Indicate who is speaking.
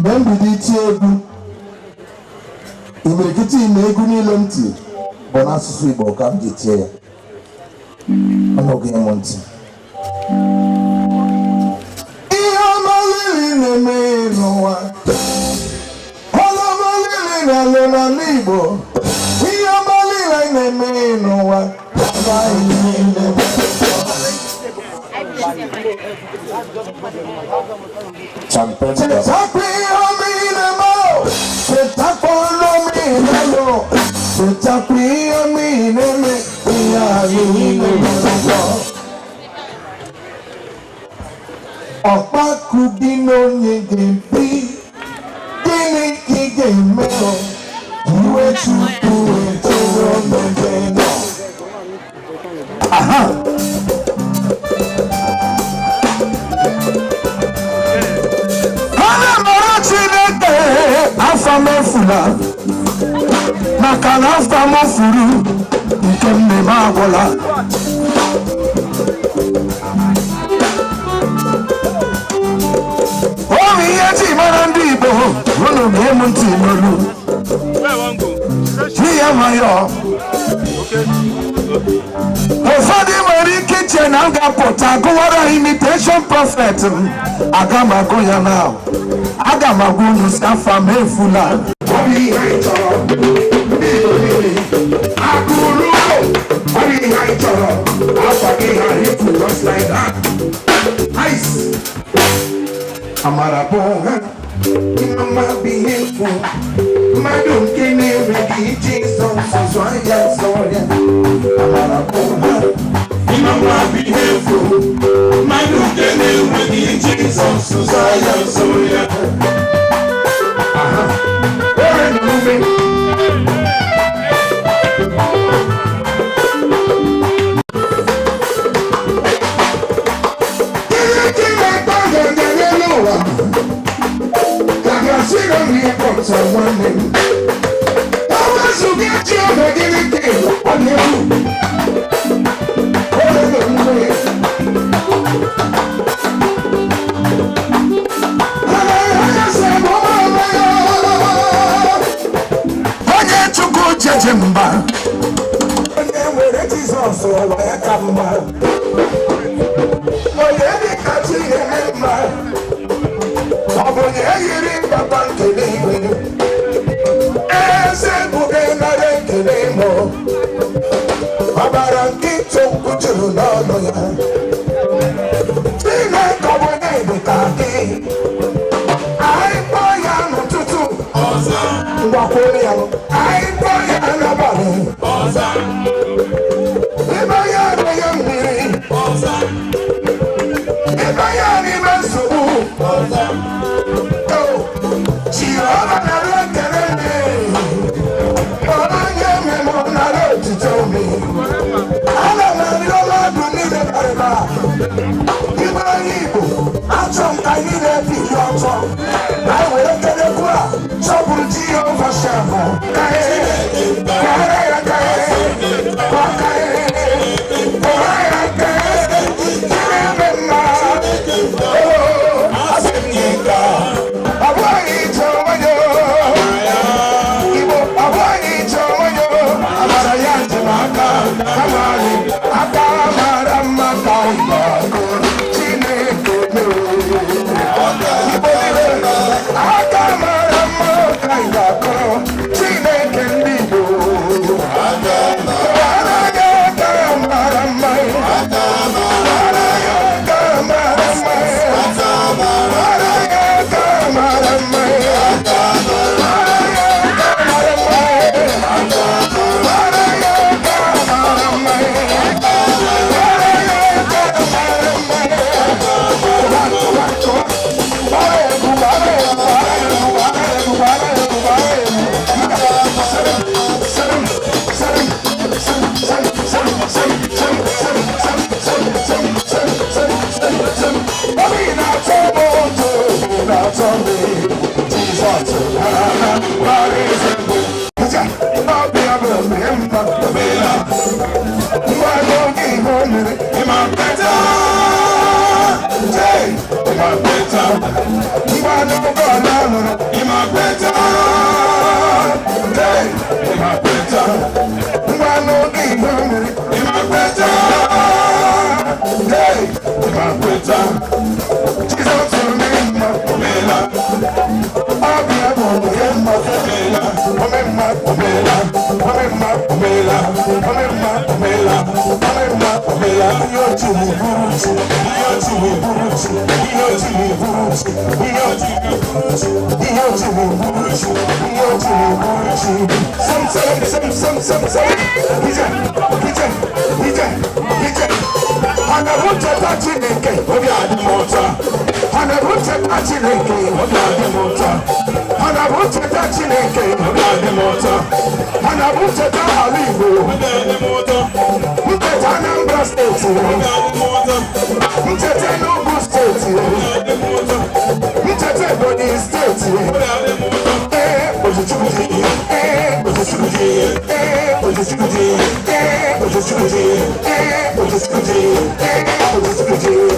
Speaker 1: Membidi Tiegu. Imirikiti Meguni Lenti. Bonasusu Ibo Kam Gitia. Anoge Monti. Iyamalili Neme Noa. Holamalili Nalona Libo. Iyamalili Neme Noa. Champion. Ọ̀pá kùdínà nyege bí kíni kíge mẹ́rọ ìwé chukwu ètò ọ̀gbẹ̀gbẹ̀ náà. Ọ̀nà mọ̀rọ̀ Chineke afamefula maka na afamefuru nke mmemme agwụla. Omi ihe ji mara ndị Igbo unu ga-emu ntị n'olu. Ji ya nwayọọ. Ụfọdụ nwere ike iche na m ga-apụta gụwara imitation prophet m. Aga m agụ ya na aga m agụ unu si afa m efula. Omi ihe chọrọ ndị Igbo niile agụrụ omi ihe chọrọ afa gị ha efu just like that. Nice. Amarabonga, imama bihefu, madum kene regi Jesus soya soya. Amarabonga, imama bihefu, madum kene regi Jesus soya soya. Aha, ore nume. Someone I want to get you over anything on you. I get to go judge him back. And when it is also where I come back. Oh, yeah, they can't see him back. Oh, yeah, you're in the bank today. Abarangito kuchuru nono ya. Sina kabone bukaki. Ai boya nututu. Oza. Wakoni ya. Ai boya nabani. Oza. Ibaya nayamiri. Oza. Ibaya ni masubu. Oza. Oh. Chihuahua na rekerene. Tell me, I don't know need a barba. Give a I need a video. I will get a qua, trouble Gio for Shamo. Better. Just